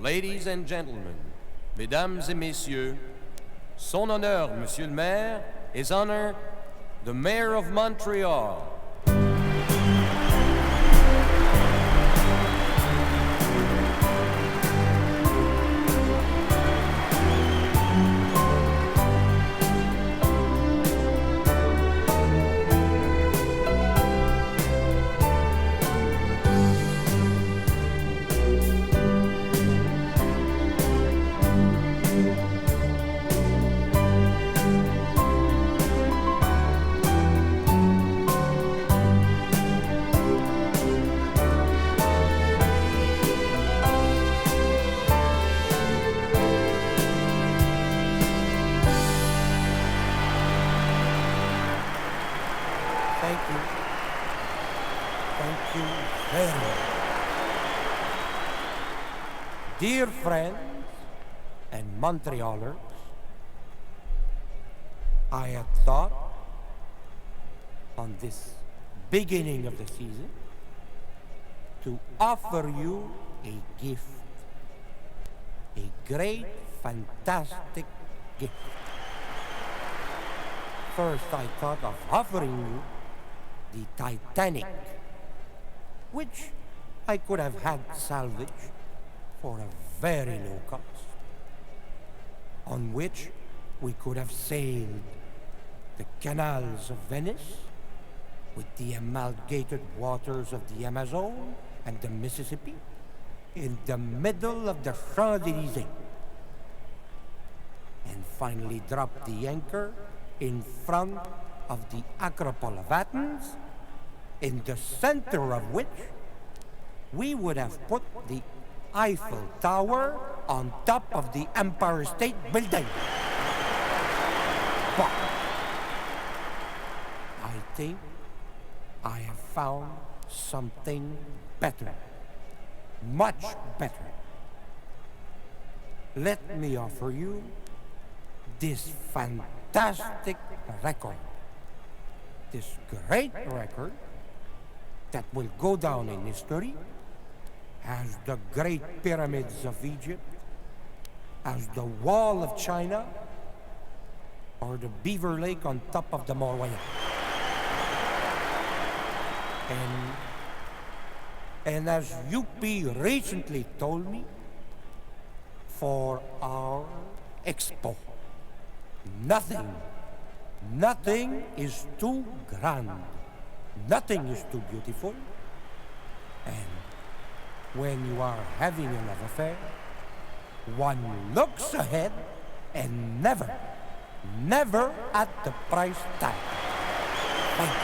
Ladies and gentlemen, mesdames et messieurs, son honneur, monsieur le maire, his honor, the mayor of Montreal. Dear friends and Montrealers, I had thought on this beginning of the season to offer you a gift, a great, fantastic gift. First, I thought of offering you the Titanic, which I could have had salvaged for a very low cost, on which we could have sailed the canals of Venice with the amalgamated waters of the Amazon and the Mississippi in the middle of the Champs-Élysées, and finally dropped the anchor in front of the Acropole of Athens, in the center of which we would have put the Eiffel Tower on top of the Empire State Building. But I think I have found something better, much better. Let me offer you this fantastic record, this great record that will go down in history as the Great Pyramids of Egypt, as the Wall of China, or the Beaver Lake on top of the Moreau. And as Youppian recently told me, for our expo, nothing is too grand, nothing is too beautiful, and when you are having a love affair, one looks ahead and never at the price tag. Thank you.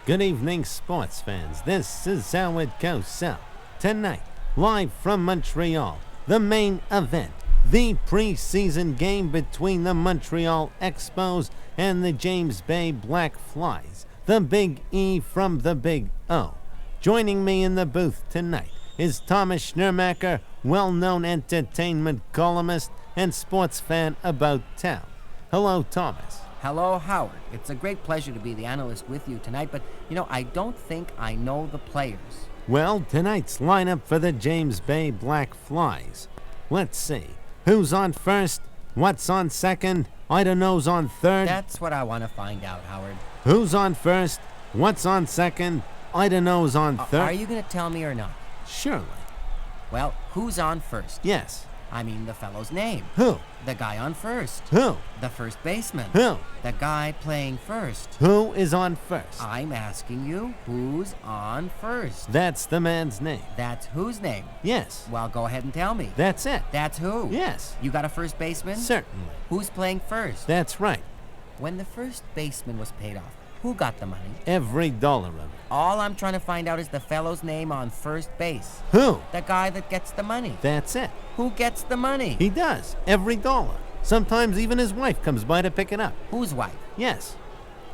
Good evening, sports fans. This is how it goes. So, tonight, live from Montreal, the main event, the preseason game between the Montreal Expos and the James Bay Black Flies, the Big E from the Big O. Joining me in the booth tonight is Thomas Schnurmacher, well-known entertainment columnist and sports fan about town. Hello, Thomas. Hello, Howard. It's a great pleasure to be the analyst with you tonight, but, I don't think I know the players. Well, tonight's lineup for the James Bay Black Flies. Let's see. Who's on first? What's on second? I don't know's on third. That's what I want to find out, Howard. Who's on first? What's on second? I don't know's on third. Are you going to tell me or not? Surely. Well, who's on first? Yes. I mean the fellow's name. Who? The guy on first. Who? The first baseman. Who? The guy playing first. Who is on first? I'm asking you, who's on first? That's the man's name. That's whose name? Yes. Well, go ahead and tell me. That's it. That's who? Yes. You got a first baseman? Certainly. Who's playing first? That's right. When the first baseman was paid off, who got the money? Every dollar of it. All I'm trying to find out is the fellow's name on first base. Who? The guy that gets the money. That's it. Who gets the money? He does. Every dollar. Sometimes even his wife comes by to pick it up. Whose wife? Yes.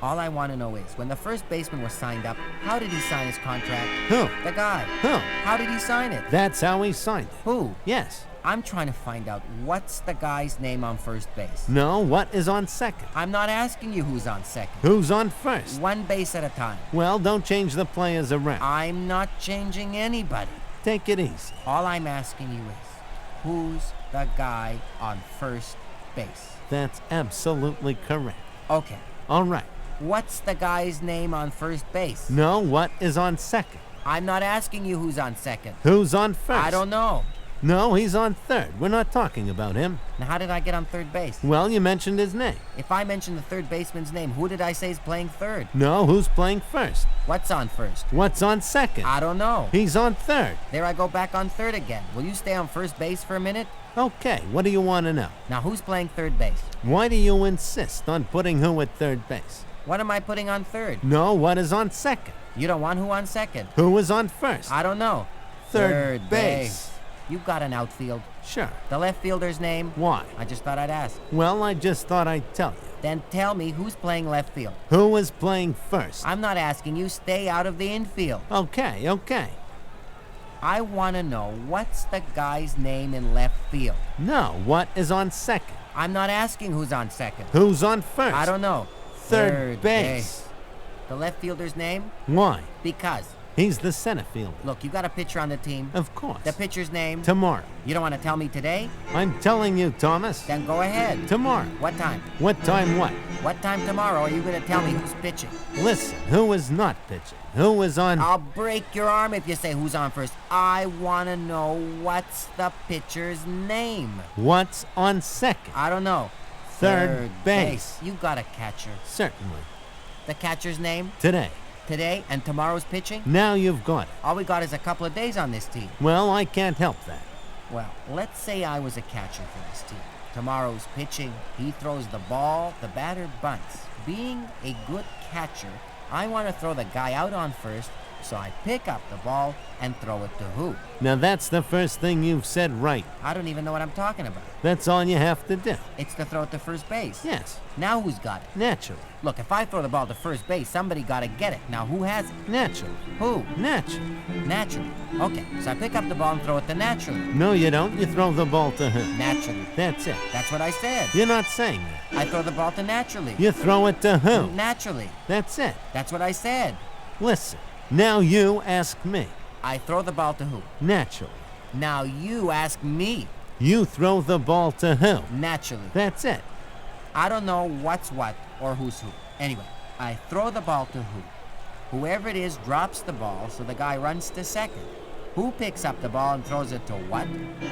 All I want to know is, when the first baseman was signed up, how did he sign his contract? Who? The guy. Who? How did he sign it? That's how he signed it. Who? Yes. I'm trying to find out what's the guy's name on first base. No, what is on second? I'm not asking you who's on second. Who's on first? One base at a time. Well, don't change the players around. I'm not changing anybody. Take it easy. All I'm asking you is, who's the guy on first base? That's absolutely correct. Okay. All right. What's the guy's name on first base? No, what is on second? I'm not asking you who's on second. Who's on first? I don't know. No, he's on third. We're not talking about him. Now, how did I get on third base? Well, you mentioned his name. If I mention the third baseman's name, who did I say is playing third? No, who's playing first? What's on first? What's on second? I don't know. He's on third. There I go back on third again. Will you stay on first base for a minute? Okay, what do you want to know? Now, who's playing third base? Why do you insist on putting who at third base? What am I putting on third? No, what is on second? You don't want who on second? Who is on first? I don't know. Third base. You got an outfield. Sure. The left fielder's name? Why? I just thought I'd ask. Well, I just thought I'd tell you. Then tell me who's playing left field. Who is playing first? I'm not asking you. Stay out of the infield. Okay. I want to know what's the guy's name in left field. No, what is on second? I'm not asking who's on second. Who's on first? I don't know. Third base. The left fielder's name? Why? Because. He's the center fielder. Look, you got a pitcher on the team. Of course. The pitcher's name? Tomorrow. You don't want to tell me today? I'm telling you, Thomas. Then go ahead. Tomorrow. What time? What time what? What time tomorrow are you going to tell me who's pitching? Listen, who is not pitching? Who is on... I'll break your arm if you say who's on first. I want to know what's the pitcher's name. What's on second? I don't know. Third base. You got a catcher. Certainly. The catcher's name? Today. Today and tomorrow's pitching? Now you've got it. All we got is a couple of days on this team. Well, I can't help that. Well, let's say I was a catcher for this team. Tomorrow's pitching, he throws the ball, the batter bunts. Being a good catcher, I want to throw the guy out on first, so I pick up the ball and throw it to who? Now that's the first thing you've said right. I don't even know what I'm talking about. That's all you have to do. It's to throw it to first base. Yes. Now who's got it? Naturally. Look, if I throw the ball to first base, somebody got to get it. Now who has it? Naturally. Who? Naturally. Naturally. Okay, so I pick up the ball and throw it to naturally. No, you don't. You throw the ball to him. Naturally. That's it. That's what I said. You're not saying that. I throw the ball to naturally. You throw it to who? Naturally. That's it. That's what I said. Listen, now you ask me. I throw the ball to who? Naturally. Now you ask me. You throw the ball to who? Naturally. That's it. I don't know what's what or who's who. Anyway, I throw the ball to who? Whoever it is drops the ball, so the guy runs to second. Who picks up the ball and throws it to what?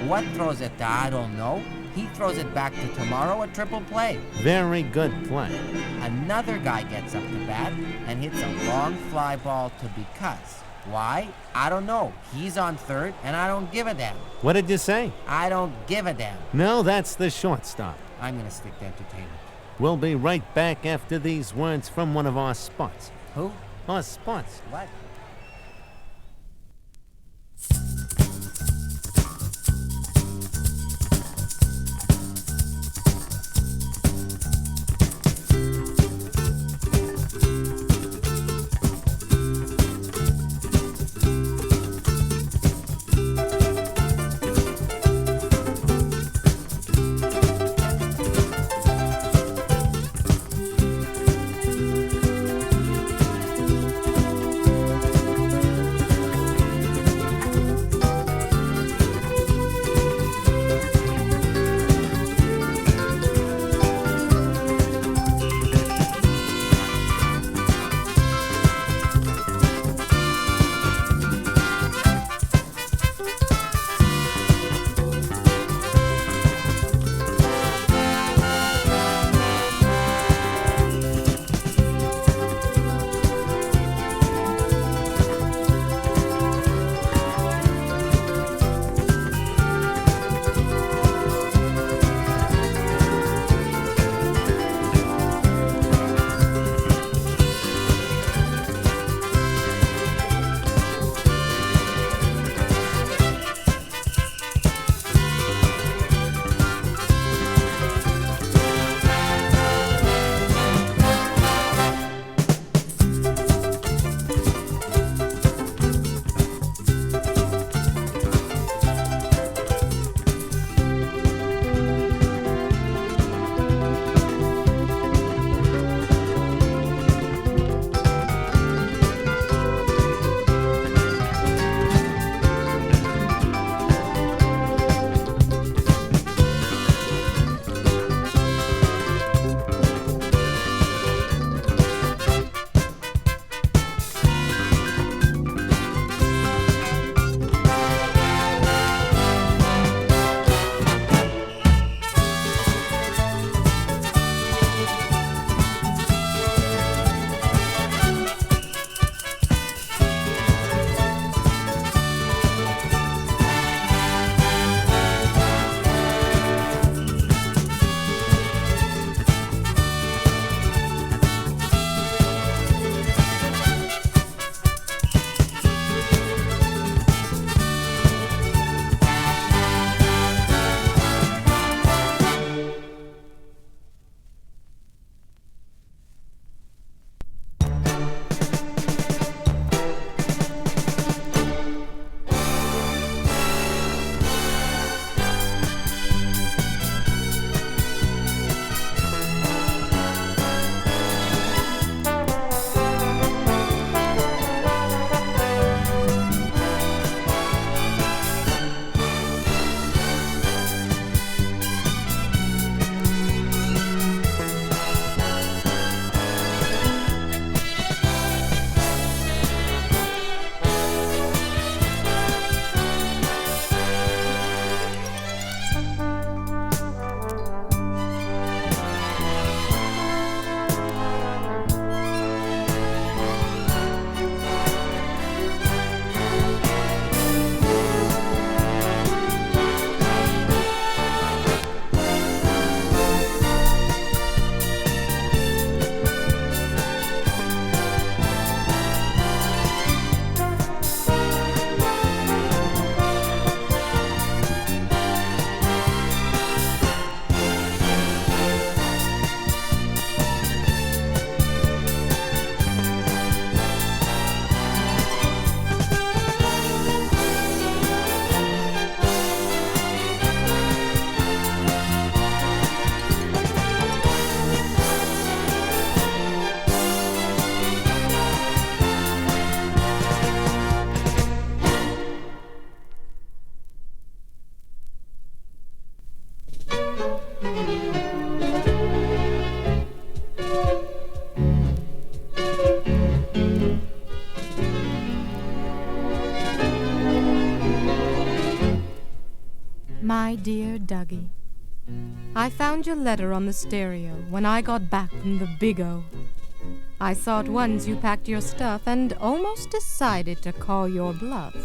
What throws it to? I don't know. He throws it back to tomorrow, a triple play. Very good play. Another guy gets up to bat and hits a long fly ball to because. Why? I don't know. He's on third, and I don't give a damn. What did you say? I don't give a damn. No, that's the shortstop. I'm going to stick to entertainment. We'll be right back after these words from one of our spots. Who? or sports. What? My dear Duggie, I found your letter on the stereo when I got back from the Big O. I saw at once you packed your stuff and almost decided to call your bluff.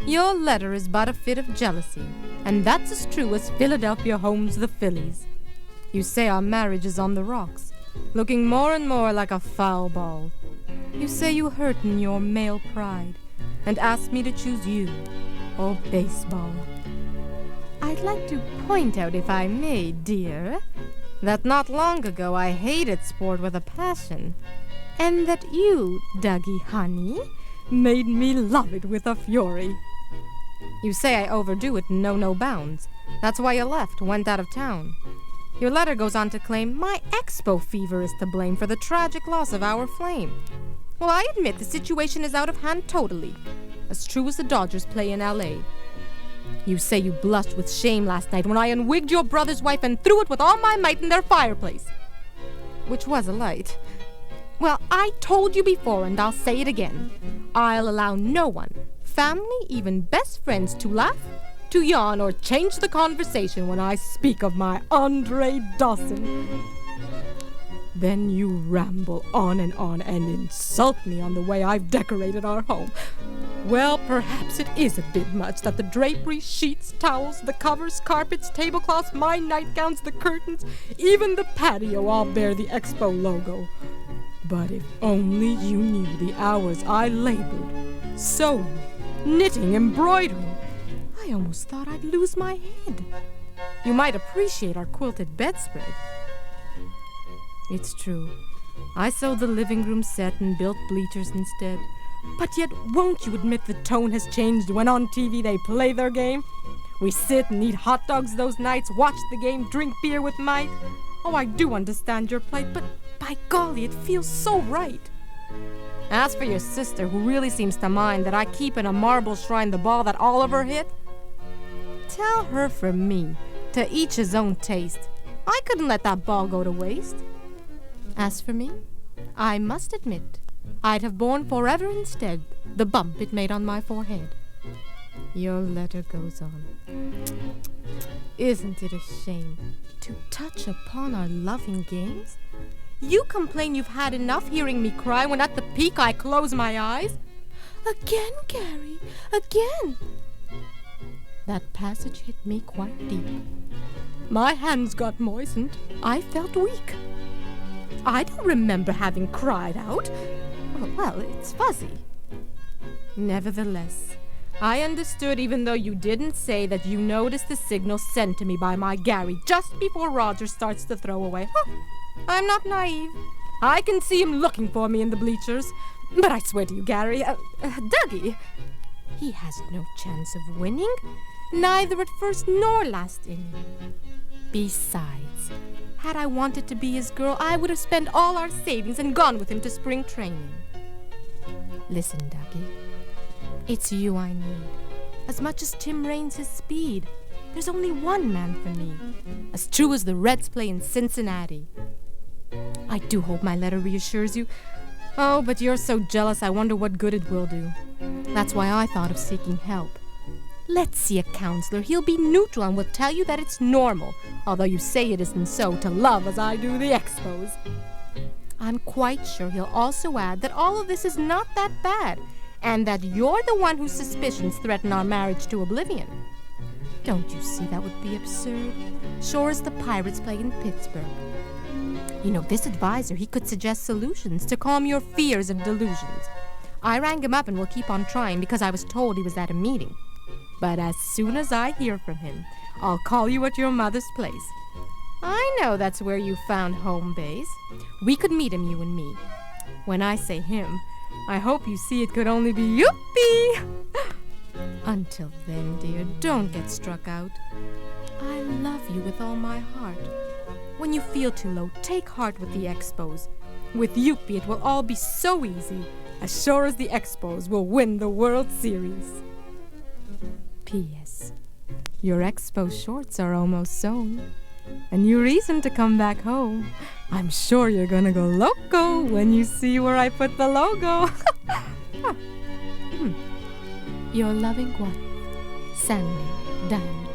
Your letter is but a fit of jealousy, and that's as true as Philadelphia homes the Phillies. You say our marriage is on the rocks, looking more and more like a foul ball. You say you hurt in your male pride and ask me to choose you or baseball. I'd like to point out, if I may, dear, that not long ago I hated sport with a passion, and that you, Duggie honey, made me love it with a fury. You say I overdo it and know no bounds. That's why you left, went out of town. Your letter goes on to claim my expo fever is to blame for the tragic loss of our flame. Well, I admit the situation is out of hand totally, as true as the Dodgers play in L.A. You say you blushed with shame last night when I unwigged your brother's wife and threw it with all my might in their fireplace. Which was a light. Well, I told you before, and I'll say it again. I'll allow no one, family, even best friends, to laugh, to yawn, or change the conversation when I speak of my Andre Dawson. Then you ramble on and insult me on the way I've decorated our home. Well, perhaps it is a bit much that the drapery, sheets, towels, the covers, carpets, tablecloths, my nightgowns, the curtains, even the patio all bear the Expo logo. But if only you knew the hours I labored, sewing, knitting, embroidering, I almost thought I'd lose my head. You might appreciate our quilted bedspread. It's true. I sewed the living room set and built bleachers instead. But yet, won't you admit the tone has changed when on TV they play their game? We sit and eat hot dogs those nights, watch the game, drink beer with might. Oh, I do understand your plight, but by golly, it feels so right. As for your sister, who really seems to mind that I keep in a marble shrine the ball that Oliver hit, tell her from me, to each his own taste. I couldn't let that ball go to waste. As for me, I must admit, I'd have borne forever instead the bump it made on my forehead. Your letter goes on. Isn't it a shame to touch upon our loving games? You complain you've had enough hearing me cry when at the peak I close my eyes. Again, Gary, again. That passage hit me quite deep. My hands got moistened. I felt weak. I don't remember having cried out. Well, it's fuzzy. Nevertheless, I understood, even though you didn't say, that you noticed the signal sent to me by my Gary just before Roger starts to throw away. I'm not naive. I can see him looking for me in the bleachers. But I swear to you, Gary, Duggie, he has no chance of winning, neither at first nor last inning. Besides, had I wanted to be his girl, I would have spent all our savings and gone with him to spring training. Listen, Duggie, it's you I need. As much as Tim Raines his speed, there's only one man for me, as true as the Reds play in Cincinnati. I do hope my letter reassures you. Oh, but you're so jealous, I wonder what good it will do. That's why I thought of seeking help. Let's see a counselor. He'll be neutral and will tell you that it's normal, although you say it isn't so, to love as I do the Expos. I'm quite sure he'll also add that all of this is not that bad, and that you're the one whose suspicions threaten our marriage to oblivion. Don't you see that would be absurd? Sure as the Pirates play in Pittsburgh. You know, this advisor, he could suggest solutions to calm your fears and delusions. I rang him up and will keep on trying because I was told he was at a meeting. But as soon as I hear from him, I'll call you at your mother's place. I know that's where you found home base. We could meet him, you and me. When I say him, I hope you see it could only be Youppi. Until then, dear, don't get struck out. I love you with all my heart. When you feel too low, take heart with the Expos. With Youppi, it will all be so easy, as sure as the Expos will win the World Series. P.S. Your Expo shorts are almost sewn. A new reason to come back home. I'm sure you're gonna go loco when you see where I put the logo. Your loving wife, Sandy Dunn.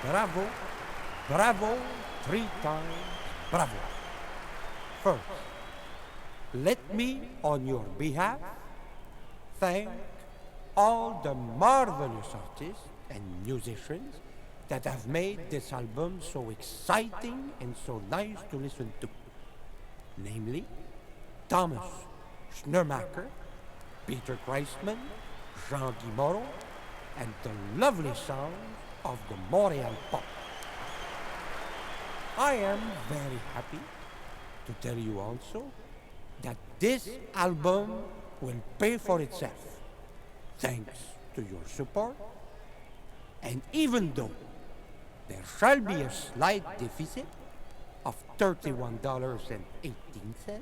bravo, bravo, 3 times bravo. First, let me, on your behalf, thank all the marvelous artists and musicians that have made this album so exciting and so nice to listen to. Namely, Thomas Schnurmacher, Peter Kreisman, Jean-Guy Moreau, and the lovely sounds of the Montreal Pop. I am very happy to tell you also that this album will pay for itself, thanks to your support, and even though there shall be a slight deficit of $31.18,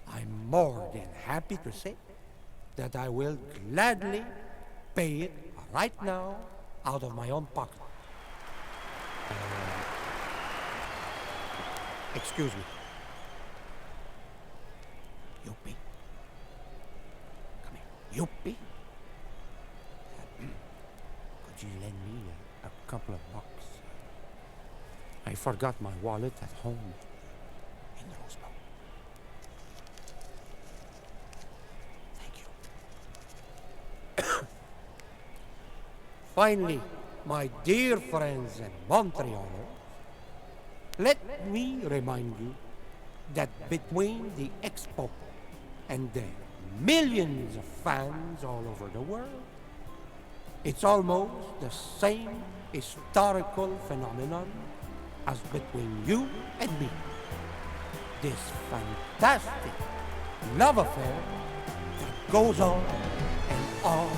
I'm more than happy to say that I will gladly pay it right now out of my own pocket. Excuse me. Youppi. Come here. Youppi. Could you lend me a couple of bucks? I forgot my wallet at home in Rosemont. Thank you. Finally, my dear friends and Montrealers, let me remind you that between the Expo and the millions of fans all over the world, it's almost the same historical phenomenon as between you and me. This fantastic love affair that goes on and on